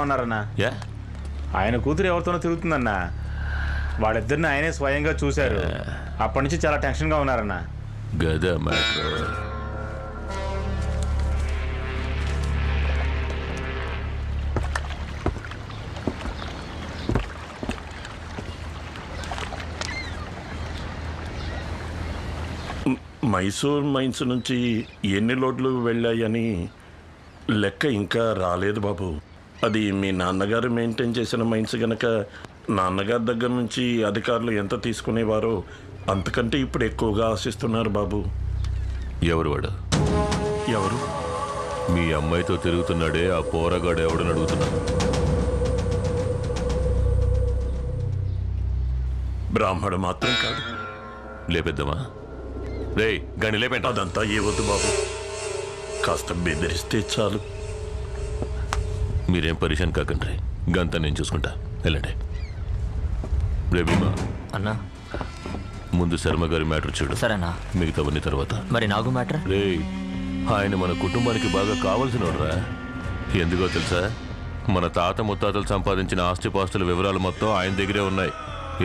ఉన్నారన్నా. ఆయన కూతురు ఎవరితోనో తిరుగుతుందన్నా. వాళ్ళిద్దరిని ఆయనే స్వయంగా చూశారు. అప్పటి నుంచి చాలా టెన్షన్గా ఉన్నారన్నా. గదా మ్యాటర్. మైసూర్ మైన్స్ నుంచి ఎన్ని లోడ్లు వెళ్ళాయని లెక్క ఇంకా రాలేదు బాబు. అది మీ నాన్నగారు మెయింటైన్ చేసిన మైన్స్ గనక నాన్నగారి దగ్గర నుంచి అధికారులు ఎంత తీసుకునేవారో అంతకంటే ఇప్పుడు ఎక్కువగా ఆశిస్తున్నారు బాబు. ఎవరు వాడు? ఎవరు? మీ అమ్మాయితో తిరుగుతున్నాడే ఆ పోరగాడు ఎవడని అడుగుతున్నా. బ్రాహ్మడు మాత్రం కాదు. లేపేద్దామా? రే గని లేపేంట. అదంతా ఏ వద్దు బాబు, కాస్త బెదిరిస్తే చాలు. మీరేం పరిశాన్ కాకండి, గంతా నేను చూసుకుంటా. వెళ్ళండి. రే భీమా అన్నా, ముందు శర్మ గారి మ్యాటర్ చూడు. సరేనా? మిగతావన్నీ తర్వాత. మరి నాగు మ్యాటర్? రే ఆయన మన కుటుంబానికి బాగా కావాల్సినోడ్రా. ఎందుకో తెలుసా? మన తాత ముత్తాతలు సంపాదించిన ఆస్తిపాస్తుల వివరాలు మొత్తం ఆయన దగ్గరే ఉన్నాయి.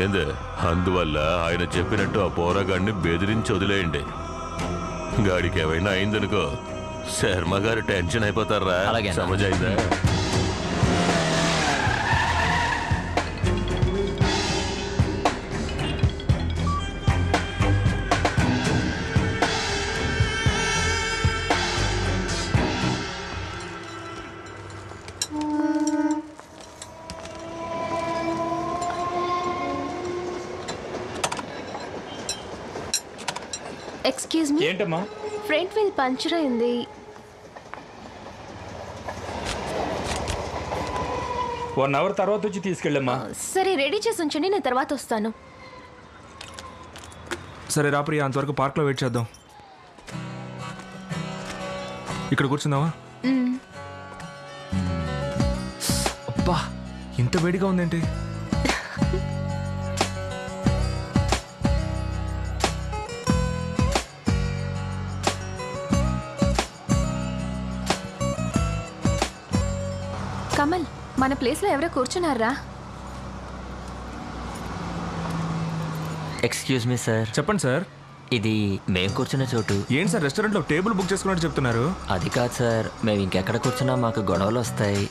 ఏందే, అందువల్ల ఆయన చెప్పినట్టు ఆ పోరాగాడిని బెదిరించి వదిలేయండి. గాడికి ఏమైనా అయిందనుకో శర్మ గారు టెన్షన్ అయిపోతారా. సమజైందా? Excuse me. ఏంటమ్మా? ఫ్రంట్ వీల్ పంచర్ అయింది. వన్ అవర్ తర్వాత వచ్చి తీసుకెళ్ళమ్మా. సరే, రెడీ చేసి ఉంచండి, నేను తర్వాత వస్తాను. సరే రా ప్రియా, అంతవరకు పార్క్లో వెయిట్ చేద్దాం. ఇక్కడ కూర్చుందామా? అబ్బా, ఇంత వేడిగా ఉందేంటి? కమల్, మన ప్లేస్లో ఎవరో కూర్చున్నారా? Excuse me sir. చెప్పండి సార్. ఇది మేము కూర్చున్న చోటు. ఏంటి సార్, రెస్టారెంట్లో టేబుల్ బుక్ చేసుకున్నట్టు చెప్తున్నారు? అది కాదు సార్, మేము ఇంకెక్కడ కూర్చున్నా మాకు గొడవలు వస్తాయి.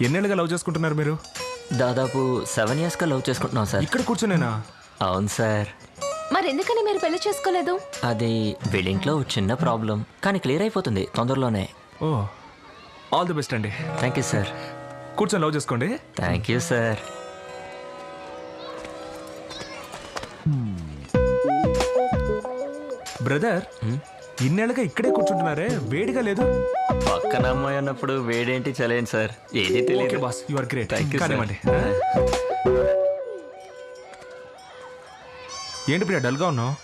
ఎన్నేళ్ళుగా లవ్ చేసుకుంటున్నారు మీరు? దాదాపు 7 yearsగా లవ్ చేసుకుంటున్నాం సార్. ఇక్కడ కూర్చునేనా? అవును సార్. మరి ఎందుకని మీరు పెళ్లి చేసుకోలేదు? అది వీళ్ళింట్లో చిన్న ప్రాబ్లం, కానీ క్లియర్ అయిపోతుంది తొందరలోనే. ఓ, ఆల్ ది బెస్ట్ అండి. Thank you sir. కూర్చొని లవ్ చేసుకోండి. Thank you sir. బ్రదర్, ఇన్నేళ్ళగా ఇక్కడే కూర్చుంటున్నారే, వేడిగా లేదు? పక్కన అమ్మాయి అన్నప్పుడు వేడేంటి చలేండి సార్, ఏది తెలియదు. Boss, you are great. కానివ్వండి. ఏంటి ప్రియా, డల్గా ఉన్నావు?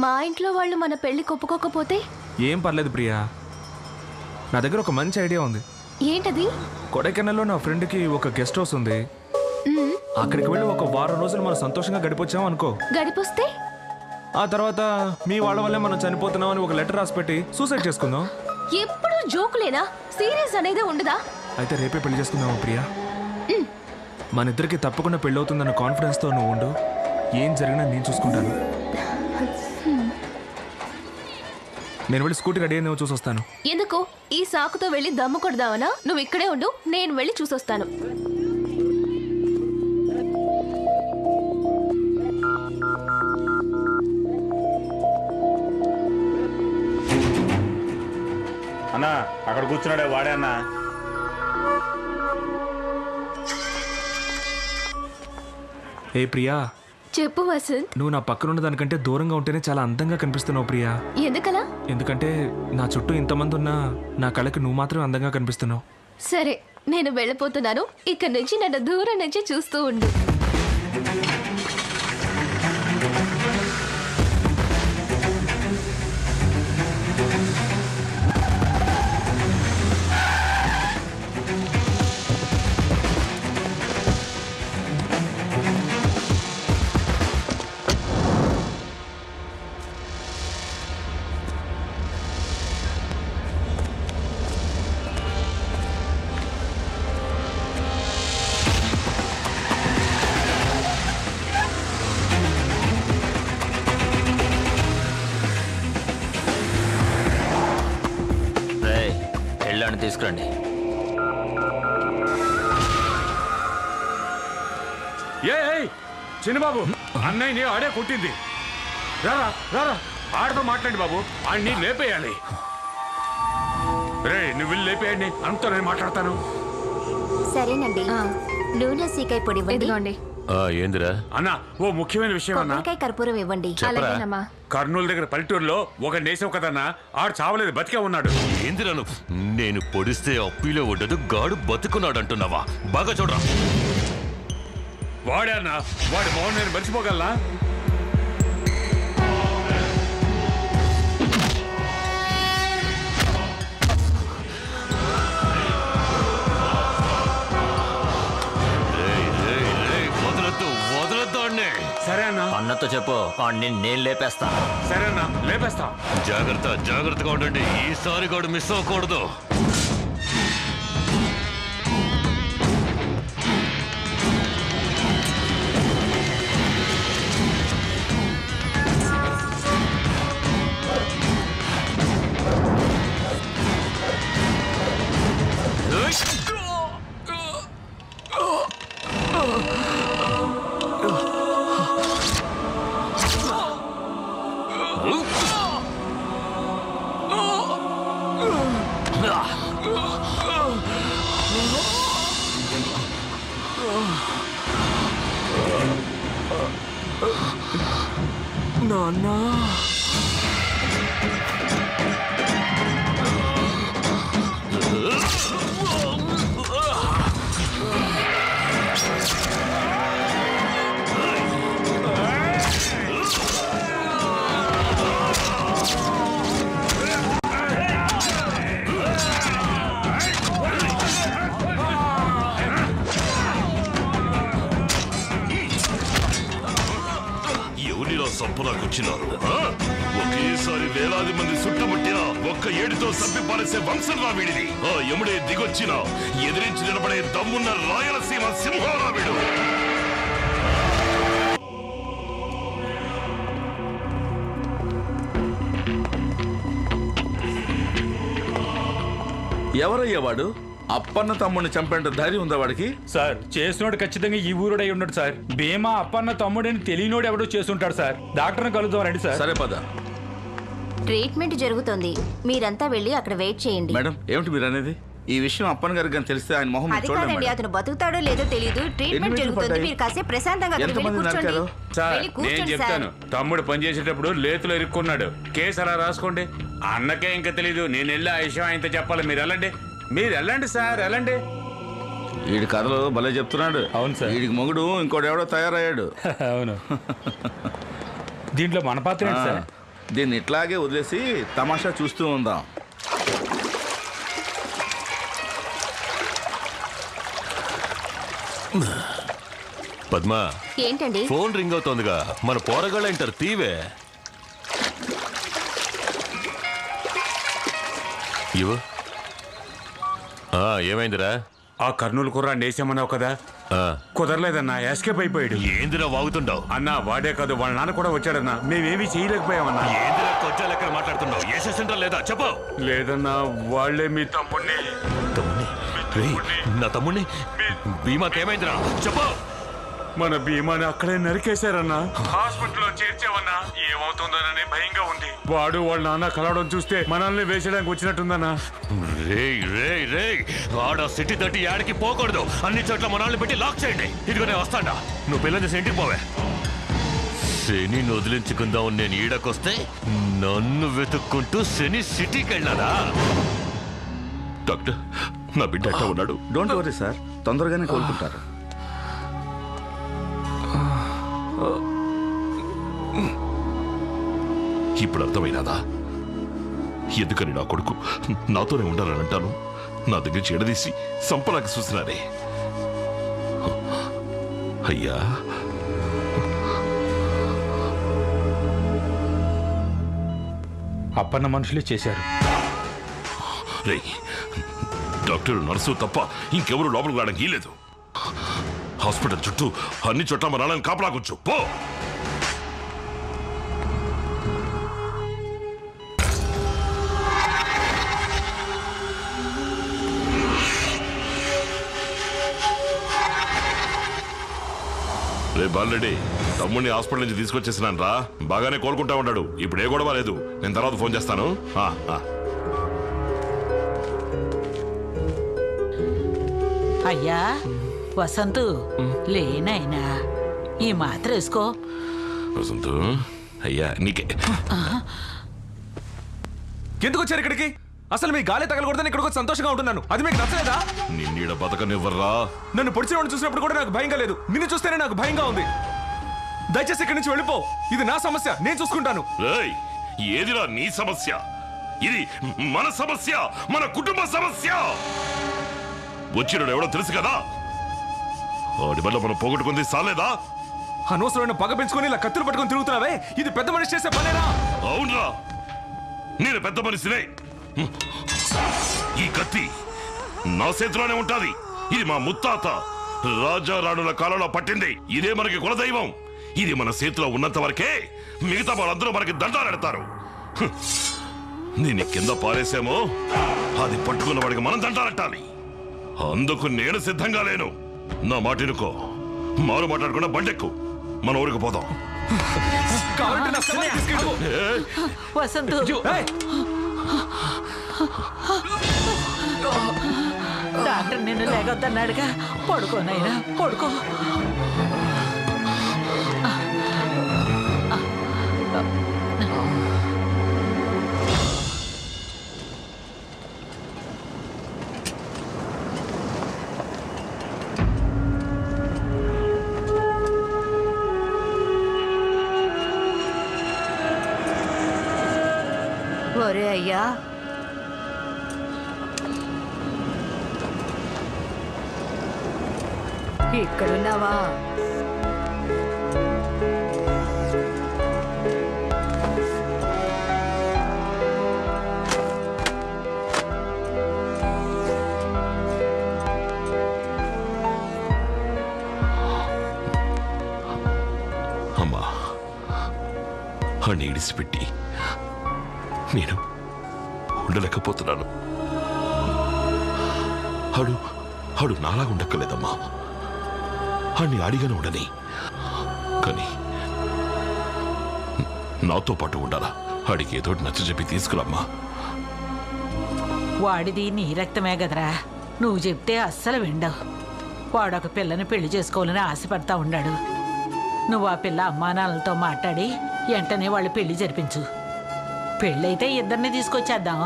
మా ఇంట్లో వాళ్ళు మన పెళ్లి ఒప్పుకోకపోతే? ఏం పర్లేదు ప్రియా, నా దగ్గర ఒక మంచి ఐడియా ఉంది. ఏంటది? కొడైకెనాల్లో నా ఫ్రెండ్కి ఒక గెస్ట్ హౌస్ ఉంది. అక్కడికి వెళ్ళి ఒక వారం రోజులు మనం సంతోషంగా గడిపొచ్చాం అనుకో. గడిపొస్తే ఆ తర్వాత మీ వాళ్ళ వల్లే మనం చనిపోతున్నాం అని ఒక లెటర్ రాసి పెట్టి సూసైడ్ చేసుకుందాం. ఎప్పుడు జోకులేనా? సీరియస్ అనేది ఉండదా? అయితే రేపే పెళ్లి చేసుకుందామా ప్రియా? మన ఇద్దరికి తప్పకుండా పెళ్ళవుతుందన్న కాన్ఫిడెన్స్తో నువ్వు ఉండు. ఏం జరిగినా నేను చూసుకుంటాను. నేను వెళ్ళి స్కూటీ రెడీ అయిందేమో చూసొస్తాను. ఎందుకు? ఈ సాకుతో వెళ్ళి దమ్ము కొడదావనా? నువ్వు ఇక్కడే ఉండు, నేను వెళ్ళి చూసొస్తాను. అన్నా, అక్కడ కూర్చున్నాడే వాడే అన్నా. ఏ ప్రియా, చెప్పు వసంత్. నువ్వు నా పక్కనున్న దానికంటే దూరంగా ఉంటేనే చాలా అందంగా కనిపిస్తున్నావు ప్రియా. ఎందుకలా? ఎందుకంటే నా చుట్టూ ఇంతమంది ఉన్నా నా కళకి నువ్వు మాత్రమే అందంగా కనిపిస్తున్నావు. సరే, నేను వెళ్ళిపోతున్నాను. ఇక్కడి నుంచి నన్ను దూరం నుంచి చూస్తూ ఉండు. తీసుకురండి. చిన్నబాబు, అన్నయ్యని ఆడే కొట్టింది. రారా రారా, ఆడతో మాట్లాడి బాబు, ఆడిని లేపేయాలి. రే, నువ్వు వెళ్ళి లేపేయండి, అంతా నేను మాట్లాడతాను. సరేనండి. నూనె సీకాయ పొడి ఇవ్వండి. ఏందిరా అన్న, ఓ ముఖ్యమైన విషయం అన్న. కొబ్బరికాయ కర్పూరం ఇవ్వండి. కర్నూలు దగ్గర పల్లెటూరులో ఒక నేసేవు కదన్నా, ఆడు చావలేదు, బతికే ఉన్నాడు. ఏందిరా నువ్వు? నేను పొడిస్తే అప్పిలో ఉండదు, గాడు బతుకున్నాడు అంటున్నావా? బాగా చూడరా. వాడే అన్న, వాడి మౌన్ నేను మర్చిపోగలనా? సరే అన్న. అన్నతో చెప్పు, నేను లేపేస్తా. సరే అన్న, లేపేస్తా. జాగ్రత్తగా ఉండండి, ఈసారి కూడా మిస్ అవ్వకూడదు. నాన్నా, సంపదాకొచ్చినారు. ఒకేసారి వేలాది మంది చుట్టుముట్టిన ఒక్క ఏడుతో సభ్య పారేసే వంశం రా వీడిది. ఆ యముడే దిగొచ్చిన ఎదిరించి నిలబడే దమ్మున్న రాయలసీమ సింహారా వీడు. ఎవరయ్యా వాడు? అప్పన్న తమ్ముడిని చంపేంత ధైర్యం ఉందా వాడికి? సార్, చేసినోడు ఖచ్చితంగా ఈ ఊరుడై ఉన్నాడు సార్. భీమా అప్పన్న తమ్ముడని తెలియనోడు ఎవడో చేస్తుంటాడు సార్. డాక్టర్ని కలుద్దాం రండి సార్. సరే పద. ట్రీట్మెంట్ జరుగుతోంది, మీరంతా వెళ్ళి అక్కడ వెయిట్ చేయండి. మేడం, ఏమిటి మీరు అనేది? ఈ విషయం అప్పన్న గారికి కానీ తెలిస్తే ఆయన మొహం అది కాదండి, అతను బతుకుతాడో లేదో తెలియదు. ట్రీట్మెంట్ జరుగుతుంది, మీరు కాసేపు ప్రశాంతంగా అక్కడ వెళ్ళి కూర్చోండి. సార్, నేను చెప్తాను. తమ్ముడు పనిచేసేటప్పుడు లేతులో ఇరుక్కున్నాడు. కేసు అలా రాసుకోండి. అన్నకే ఇంకా తెలీదు. నేను వెళ్ళి ఆ విషయం ఆయనతో చెప్పాలి. మీరు వెళ్ళండి సార్, వెళ్ళండి. వీడి కథలు భలే చెప్తున్నాడు. అవును సార్. వీడికి మొగుడు ఇంకోటి ఎవడో తయారయ్యాడు. అవును. దీంట్లో మన పాత్ర ఏంటి సార్? దీన్ని ఇట్లాగే వదిలేసి తమాషా చూస్తూ ఉందాం. పద్మా, ఏంటండి? ఫోన్ రింగ్ అవుతోందిగా, మన పోరగాళ్ళు అంటారు. తీవే ఇవ్వు. ఏమైందిరా? ఆ కర్నూలు కుర్రా నేసేమన్నావు కదా, కుదరలేదన్నా. ఎస్కేప్ అయిపోయాడు. ఏందిరా వాగుతుండవు? అన్నా, వాడే కాదు, వాళ్ళ నాన్న కూడా వచ్చాడన్నా. మేమేమీ చేయలేకపోయామన్నా. ఏందిరా కొంచెం లెక్కన మాట్లాడుతున్నావు? ఏసేసిండ్రా లేదా చెప్పు. లేదన్నా, వాళ్ళే మీ తమ్ముడిని. నా తమ్ముడిని? భీమాకేమైందిరా చెప్పు. మన భీమాని అక్కడే నరికేశారన్నా. హాస్పిటల్లో చేర్చావన్నా. ఏమవుతుందోనని భయంగా ఉంది. వాడు వాళ్ళ నాన్న కలవడం చూస్తే మనల్ని వేసేయడానికి వచ్చినట్టుందన్నా. ఆడ సిటీ తట్టి యాడికి పోకూడదు. అన్ని చోట్ల మనల్ని పెట్టి లాక్ చేయండి. ఇదిగోనే వస్తాడా. నువ్వు పిల్లలు చేసి ఇంటికి పోవే. శని వదిలించుకుందాం నేను ఈడకొస్తే నన్ను వెతుక్కుంటూ శని సిటీకి వెళ్ళాడా? డాక్టర్, నా బిడ్డ ఎట్లా ఉన్నాడు? డోంట్ వరీ సార్, తొందరగానే కోలుకుంటారు. ఇప్పుడు అర్థమైనదా ఎందుకని నా కొడుకు నాతోనే ఉండాలని అంటాను? నా దగ్గర చెడదీసి సంపలాకి చూసినారే. అయ్యా, అప్పన్న మనుషులే చేశారు. రే, డాక్టర్ నర్సు తప్ప ఇంకెవరు లోపలికి రావడానికి లేదు. హాస్పిటల్ చుట్టూ అన్ని చోట్ల మన నాన్నని కాపలాకొచ్చు. పో. రే బాలరెడ్డి, తమ్ముడిని హాస్పిటల్ నుంచి తీసుకొచ్చేసినాను రా. బాగానే కోలుకుంటా ఉన్నాడు. ఇప్పుడు ఏ గొడవ లేదు. నేను తర్వాత ఫోన్ చేస్తాను. అయ్యా వసంతు, లేనైనా ఈ మాత్ర వేసుకో. వసంతు అయ్యా, నీకే. ఎందుకు వచ్చారు ఇక్కడికి? అసలు మీ గాలి తగలకూడదని ఇక్కడికి వచ్చి సంతోషంగా ఉంటున్నాను. అది మీకు నచ్చలేదా? నిన్నీడ బతకనివ్వర్రా. నన్ను పొడిచిన వాడిని చూసినప్పుడు కూడా నాకు భయంగా లేదు. నిన్ను చూస్తేనే నాకు భయంగా ఉంది. దయచేసి ఇక్కడి నుంచి వెళ్ళిపో. ఇది నా సమస్య, నేను చూసుకుంటాను. ఏదిరా నీ సమస్య? ఇది మన సమస్య, మన కుటుంబ సమస్య. వచ్చినాడు ఎవడో తెలుసు కదా. వాడి వల్ల మనం పోగొట్టుకుంది సాలేదా? అనవసరమైన పగ పెంచుకొని ఇలా కత్తులు పట్టుకొని తిరుగుతున్నావే, ఇది పెద్ద మనిషి చేసే పనేనా? అవునరా, నేను పెద్ద మనిషినే. ఈ కత్తి నా చేతిలోనే ఉంటాది. ఇది మా ముత్తాత రాజా రాణుల కాలంలో పట్టింది. ఇదే మనకి కులదైవం. ఇది మన చేతిలో ఉన్నంత వరకే మిగతా వాళ్ళందరూ మనకి దండాలెడతారు. దీన్ని కింద పారేసామో అది పట్టుకున్న వాడికి మనం దండాలెట్టాలి. అందుకు నేను సిద్ధంగా లేను. నా మాట ఇనుకో. మారు మాట్లాడకుండా బండెక్కు, మన ఊరికి పోదాం. వసంతు, డాక్టర్ నిన్ను లేకొద్దన్నాడుగా. పడుకోనైనా పడుకో. ఒరే అయ్యా, ఇక్కడున్నావా? అమ్మా, అని ఇడిసిపెట్టి నేను ఉండలేకపోతున్నాను. ఆడు నాలాగా ఉండక్కలేదమ్మా. ఆడిని అడిగానే ఉండని, కానీ నాతో పాటు ఉండాలా. ఆడికి ఏదో నచ్చ చెప్పి తీసుకురమ్మా. వాడిది నీ రక్తమే కదరా. నువ్వు చెప్తే అస్సలు విండవు. వాడొక పిల్లని పెళ్లి చేసుకోవాలని ఆశపడతా ఉన్నాడు. నువ్వు ఆ పిల్ల అమ్మానాన్నలతో మాట్లాడి వెంటనే వాళ్ళు పెళ్లి జరిపించు. పెళ్ళైతే ఇద్దరిని తీసుకొచ్చేద్దాం.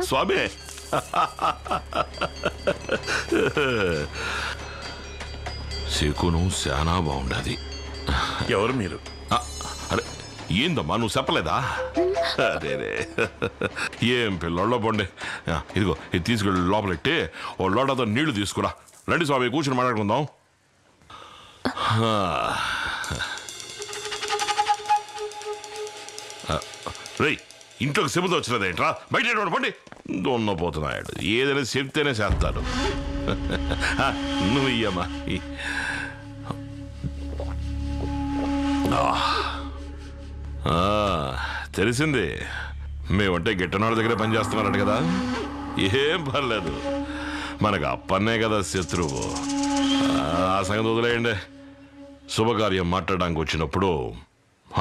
స్వామి, శకునం శానా బాగుండది. ఎవరు మీరు? అరే ఏందమ్మా, నువ్వు చెప్పలేదా? అదేరే, ఏం పిల్లల్లో పండి. ఇదిగో ఇది తీసుకెళ్ళి లోపలెట్టి ఓ లోటతో నీళ్లు తీసుకురా. రండి స్వామి, కూర్చొని మాట్లాడుకుందాం. రే, ఇంట్లోకి చెబుతూ వచ్చినదేంట్రా? బయట పండి. దొన్నపోతున్నాడు. ఏదైనా చెప్తేనే చేస్తాడు. నువ్వు ఇయ్యమ్మా. తెలిసింది, మేమంటే గిట్టనాడు దగ్గర పనిచేస్తున్నారట కదా. ఏం పర్లేదు, మనకు అప్పన్నే కదా శత్రువు. ఆ సంగతి వదిలేయండి. శుభకార్యం మాట్లాడడానికి వచ్చినప్పుడు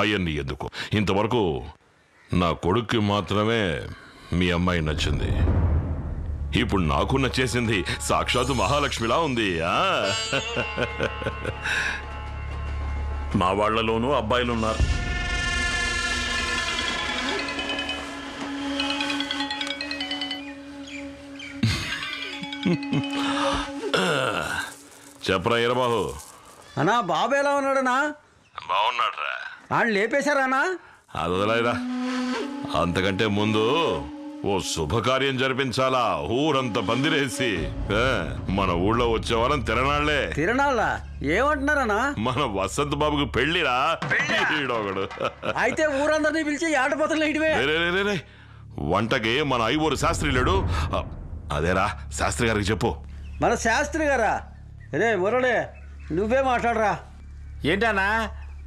అయ్యన్ని ఎందుకు? ఇంతవరకు నా కొడుక్కి మాత్రమే మీ అమ్మాయి నచ్చింది. ఇప్పుడు నాకు నచ్చేసింది. సాక్షాత్తు మహాలక్ష్మిలా ఉంది. మా వాళ్లలోనూ అబ్బాయిలున్నారు. చెప్పరా ఈరబాబు. అన్నా, బాబు ఎలా ఉన్నాడనా? బాగున్నాడ్రా. వాళ్ళు లేపేశారానా? అది వదిలేరా. అంతకంటే ముందు ఓ శుభకార్యం జరిపించాలా. ఊరంతా పందిరేసి మన ఊళ్ళో వచ్చేవాళ్ళని తిరణాళ్లే. తిరణాళ్ళ ఏమంటున్నారనా? మన వసంత్ బాబుకు పెళ్లిరా. అయితే ఊరందరినీ పిలిచి ఆటపోతలు ఇటువే. వంటకి మన ఐవోరు శాస్త్రి లేడు. అదేరా శాస్త్రి గారికి చెప్పు. మన శాస్త్రి గారా? రే మురళి, నువ్వే మాట్లాడరా. ఏంటన్నా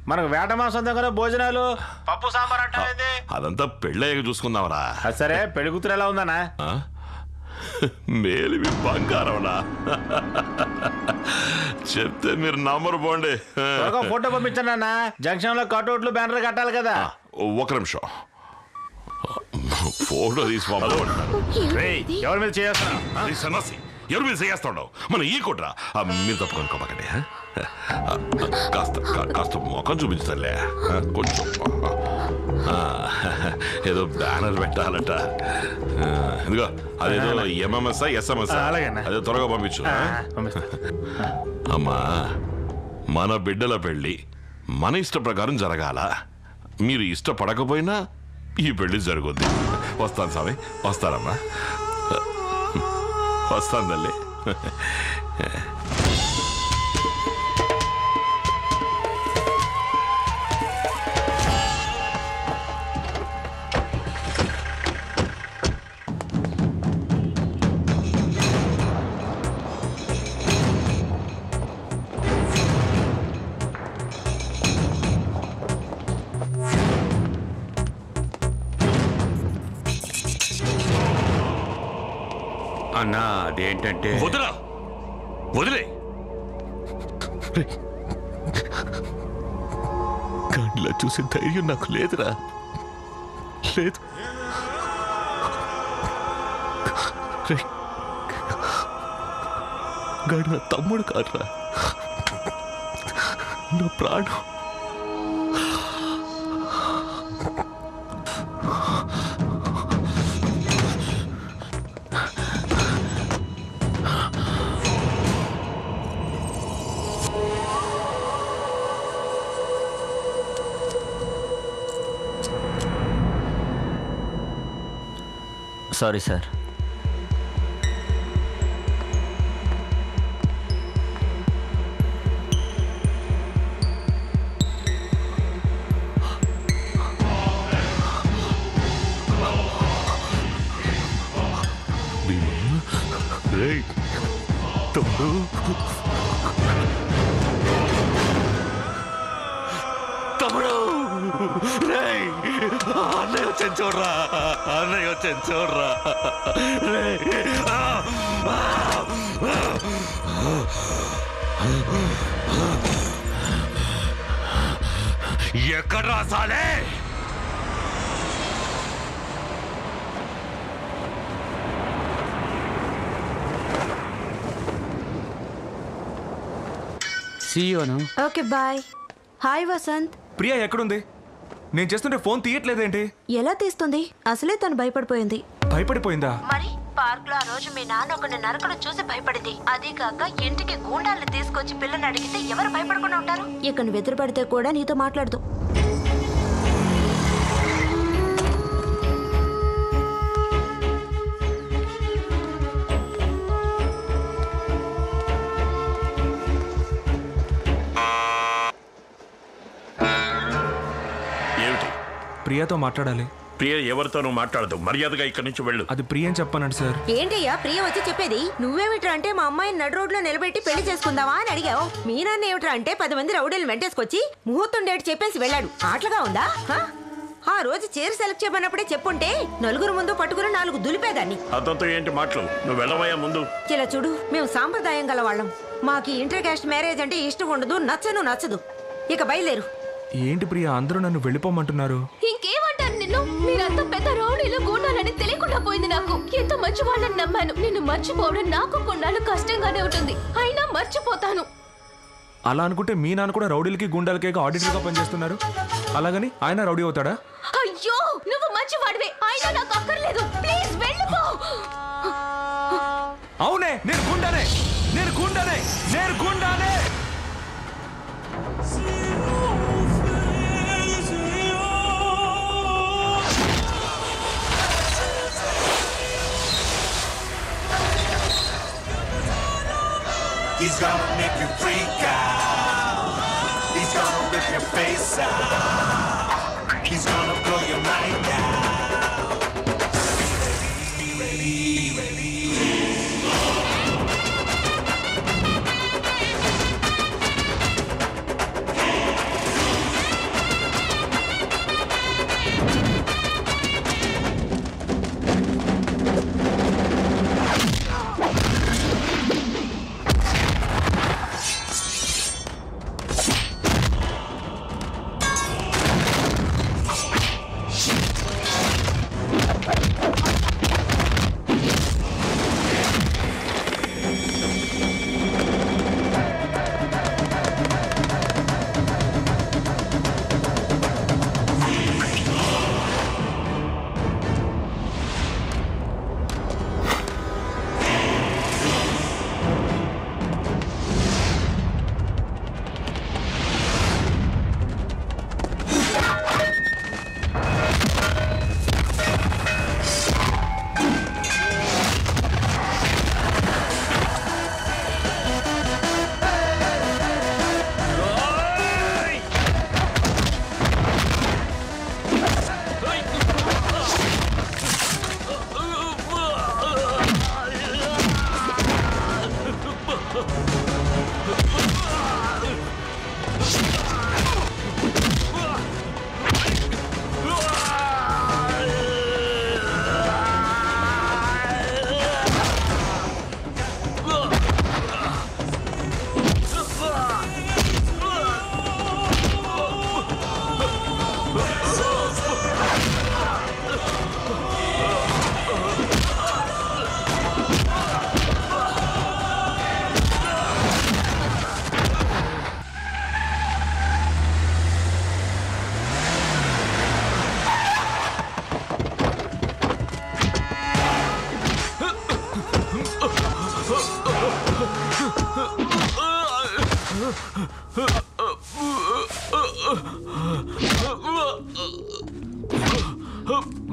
మనకు వేట మాసం దగ్గర భోజనాలు పప్పు సాంబార్ అంటే అదంతా పెళ్ళయ్యాక చూసుకుందామరా. సరే పెళ్లి కూతురు ఎలా ఉందన్నా? మేలివి బంగారంలా. చెప్తే మీరు నంబర్ పోండి. ఫోటో పంపించండి అన్న. జంక్షన్ లో కట్అవుట్లు బ్యానర్ కట్టాలి కదా. ఒక నిమిషం ఫోటో తీసి ఎవరి మీద చేస్తున్నా? సన్నాసి ఎవరి మీద చేస్తాడు? మనం ఈ కొట్రా మీరు తప్పుకొనుకోమాకండి. కాస్త మొఖం చూపించాలే కొంచెం. ఏదో బ్యానర్ పెట్టాలట. ఇదిగో అదేదో ఎంఎంఎస్ ఎస్ఎంఎస్ అదే త్వరగా పంపించు. అమ్మా మన బిడ్డల పెళ్ళి మన ఇష్ట ప్రకారం జరగాల. మీరు ఇష్టపడకపోయినా ఈ పెళ్లి జరుగుద్ది. వస్తాను స్వామి, వస్తానమ్మా, వస్తాను తల్లి. అన్నా అదేంటంటే వదిలే గాడిలా చూసే ధైర్యం నాకు లేదురా, లేదు. గాడి నా తమ్ముడు కాదురా, నా ప్రాణం. Sorry sir. తమ్ముడు అన్నయ్య వచ్చాను చూడరా, అన్నయ్య వచ్చాను చూడరా. ఎక్కడ రాసాలే? Okay bye. Hi Vasanth. Priya ఎక్కడుంది? నేను చేస్తుంటే ఫోన్ తీయట్లేదేంటి? ఎలా తీస్తుంది? అసలే తను భయపడిపోయింది. భయపడిపోయిందా? మరి పార్క్ లో ఆ రోజు మీ నాన్న ఒకరిని నరకడం చూసి భయపడింది. అదే కాక ఇంటికి గూండాలను తీసుకొచ్చి పిల్లని అడిగితే ఎవరు భయపడకుండా ఉంటారు? ఇక నువ్వు ఎదురుపడితే కూడా నీతో మాట్లాడదు. ప్రియతో మాట్లాడాలి. ప్రియ ఎవరితోనూ మాట్లాడదు, మర్యాదగా ఇక్కడి నుంచి వెళ్ళు. అది ప్రియ అని చెప్పానండి సార్. ఏంటయ్యా ప్రియ వచ్చి చెప్పేది? నువ్వేమిట్రా అంటే మా అమ్మాయిని నడు రోడ్లో నిలబెట్టి పెళ్లి చేసుకుందావా అని అడిగావు. మీ నాన్న ఏమిట్రా అంటే 10 మంది రౌడీలు వెంటేసుకొచ్చి ముహూర్తం డేట్ చెప్పేసి వెళ్ళాడు. ఆటలుగా ఉందా? ఆ రోజు చీర సెలెక్ట్ చేయమన్నప్పుడే చెప్పుంటే నలుగురు ముందు పట్టుకుని 4 దులిపేదాన్ని. అతనితో ఏంటి మాటలు? నువ్వు వెళ్ళవయ్యా ముందు. ఇలా చూడు, మేము సాంప్రదాయం గల వాళ్ళం. మాకు ఇంటర్ కాస్ట్ మ్యారేజ్ అంటే ఇష్టం ఉండదు, నచ్చదు. ఇక బయలుదేరు. ఏంటి ప్రియ, అందరూ నన్ను వెళ్ళిపోమంటున్నారు? ఇంకేమంటారు నిన్ను? మీరంతా పెద్ద రౌడీలు గూండాలని తెలియకుండా పోయింది నాకు. ఎంత మంచి వాళ్ళని నమ్మాను. నిన్ను మర్చిపోవడం నాకు కొన్నాళ్ళు కష్టంగానే ఉంటుంది, అయినా మర్చిపోతాను. అలా అనుకుంటే మీ నాన్న కూడా రౌడీలకి గుండాలకి ఆడిటర్ గా పనిచేస్తున్నారు. అలాగని ఆయన రౌడీ అవుతాడా? అయ్యో నువ్వు మంచివాడివే, అయినా నాకు అక్కర్లేదు. ప్లీజ్ వెళ్ళిపో. అవునే, నేను గుండానే. He's gonna make you freak out. He's gonna rip your face out. He's gonna blow your mind out.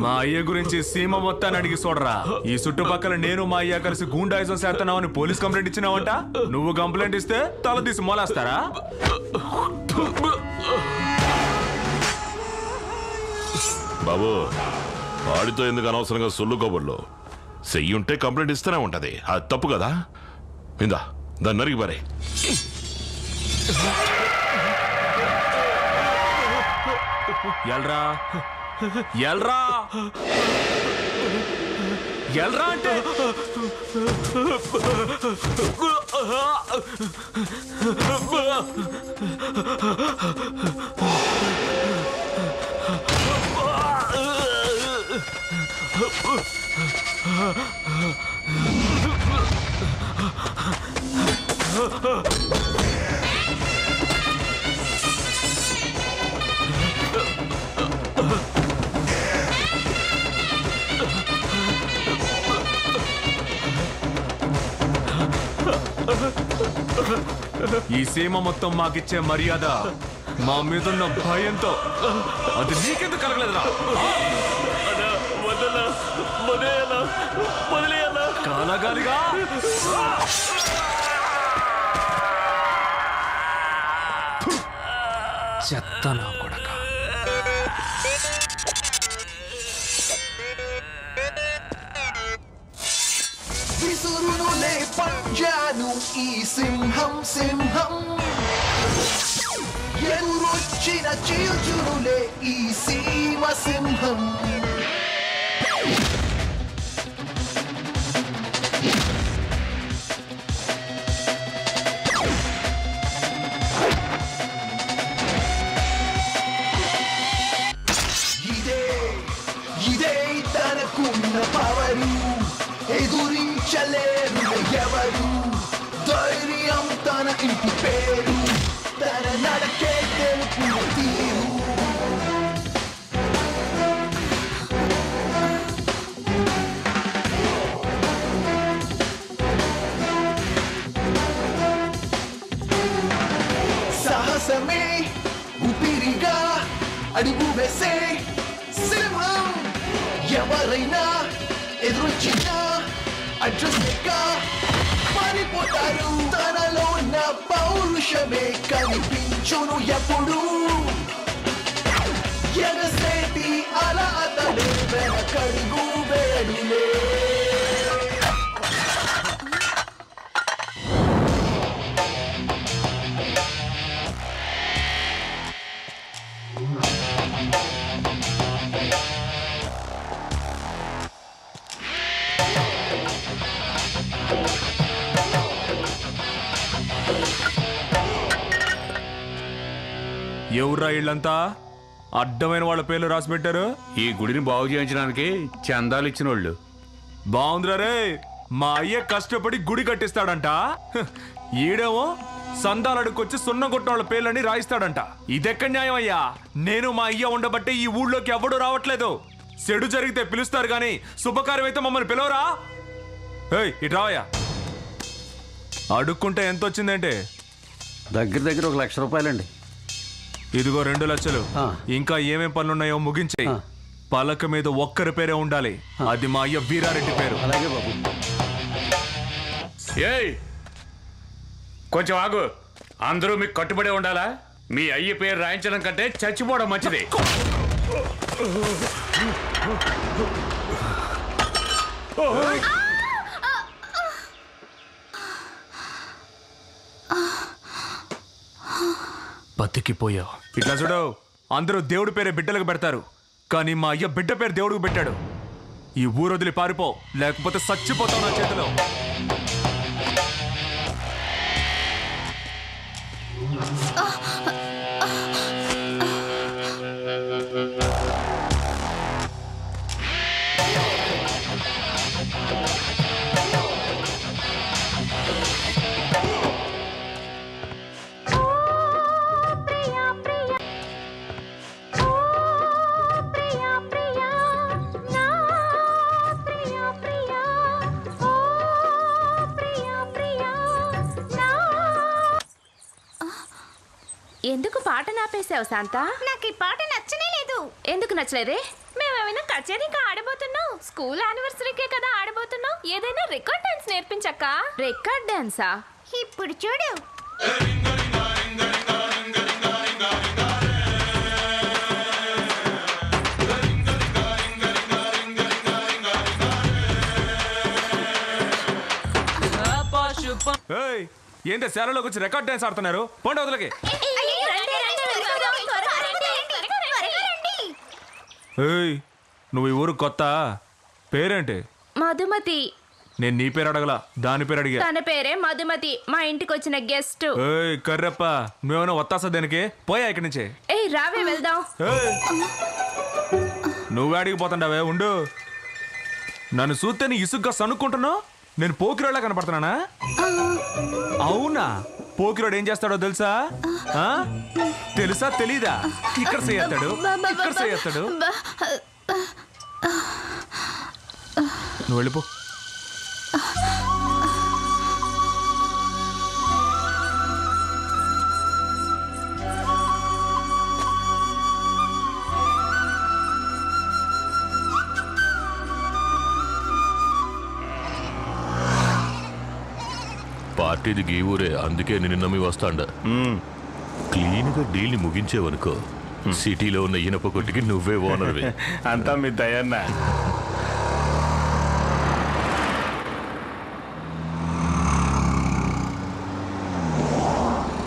మా అయ్య గురించి సీమ మొత్తాన్ని అడిగి చూడరా. ఈ చుట్టుపక్కల నేను మా అయ్య కలిసి గూండాయిజం చేస్తున్నావని పోలీస్ కంప్లైంట్ ఇచ్చినావంట. నువ్వు కంప్లైంట్ ఇస్తే తల తీసి మొలేస్తారా? బాబు వాడితో ఎందుకు అనవసరంగా సొల్లు కబుర్లు? చెయ్యి ఉంటే కంప్లైంట్ ఇస్తూనే ఉంటది. అది తప్పు కదా. ఇందా దాన్ని నరికి పారే. ఎల్రా ఎల్రా ఎల్రా అంటే ఈ సీమ మొత్తం మాకిచ్చే మర్యాద మా మీదున్న భయంతో అది నీకెందుకు కలగలేదురా? కాలగాలిగా చెత్త నా కొడక. విసురునులే పంజాను ఈ సింహం సింహం, ఎదురొచ్చిన చీల్చునులే ఈ సీమ సింహం. ఇదే తనకున్న పవరు, ఎదురించలేరు ఎవరు. ధైర్యం తన ఇంటి పేరు, తన నడకే తెలుపు తీరు. సాహసమే ఊపిరిగా అడుగు వేసే సింహం, ఎవరైనా ఎదురొచ్చినా అడ్రస్గా మారిపోతారు. తనలో నా పౌరుషమే కనిపించును ఎప్పుడు. ఎగసేటి అలా అతడే వెనకడుగు వేడులే. ఎవర్రా ఇళ్ళంతా? అడ్డమైన వాళ్ళ పేర్లు రాసి పెట్టారు. ఈ గుడిని బాగు చేయించడానికి చందాలు ఇచ్చిన వాళ్ళు. బాగుందిరా రే, మా అయ్య కష్టపడి గుడి కట్టిస్తాడంట. ఈడేమో సందాలు అడుక్కొచ్చి సున్నం కొట్టిన వాళ్ళ పేర్లని రాయిస్తాడంట. ఇదెక్కడ న్యాయం అయ్యా? నేను మా అయ్య ఉండబట్టే ఈ ఊళ్ళోకి ఎవడూ రావట్లేదు. చెడు జరిగితే పిలుస్తారు గాని శుభకార్యం అయితే మమ్మల్ని పిలవరా? ఏయ్ ఇటు రావయ్యా. అడుక్కుంటే ఎంత వచ్చిందంటే దగ్గర దగ్గర 1 లక్ష రూపాయలండి. ఇదిగో 2 లక్షలు. ఇంకా ఏమేం పనులున్నాయో ముగించాయి. పలక మీద ఒక్కరి పేరే ఉండాలి. అది మా అయ్య వీరారెడ్డి పేరు. అలాగే బాబు. ఏయ్ కొంచెం ఆగు. అందరూ మీకు కట్టుబడే ఉండాలా? మీ అయ్య పేరు రాయించడం కంటే చచ్చిపోవడం మంచిది. బతికిపోయావు. ఇట్లా చూడు, అందరూ దేవుడి పేరే బిడ్డలకు పెడతారు, కానీ మా అయ్య బిడ్డ పేరు దేవుడికి పెట్టాడు. ఈ ఊరు వదిలి పారిపో, లేకపోతే చచ్చిపోతావు నా చేతిలో. ఎందుకు పాట నాపేసావు శాంత? నాకు ఈ పాట నచ్చనే లేదు. ఎందుకు నచ్చలేదే? మేమేమైనా కచేరీకి ఆడబోతున్నావు? స్కూల్ యానివర్సరీకే కదా ఆడబోతున్నావు. ఏదైనా రికార్డ్ డాన్స్ నేర్పించక్క. రికార్డ్ డాన్సా? ఇప్పుడు చూడు. ఏంటి శాలలోకి వచ్చి రికార్డ్ డాన్స్ ఆడుతున్నారు? పోండి వదలకి. నువ్వు ఈ ఊరు కొత్త? పేరేంటి? మధుమతి. నేను నీ పేరు అడగల, దాని పేరు అడిగా. తన పేరే మధుమతి, మా ఇంటికి వచ్చిన గెస్ట్. కర్రప్ప, నువ్వేమైనా వత్తాసా దేనికి? పోయా ఇక్కడి నుంచి. రావే వెళ్దాం. నువ్వే అడిగిపోతుండవే, ఉండు. నన్ను చూస్తే నీ ఇసుగ్గా సనుక్కుంటున్నావు. నేను పోకిరోళ్ళ కనపడుతున్నానా? అవునా? పోకిరోడు ఏం చేస్తాడో తెలుసా? తెలుసా తెలీదా? ఇక్కడ చేస్తాడు, ఇక్కడ చేస్తాడు. నువ్వు వెళ్ళిపో. పార్టీది గీ ఊరే, అందుకే నిన్ను నమ్మి వస్తాండ. క్లీన్గా డీల్ని ముగించేవనుకో, సిటీలో ఉన్న ఇనప కొట్టికి నువ్వే ఓనర్వి. అంతా మీ దయన్నా.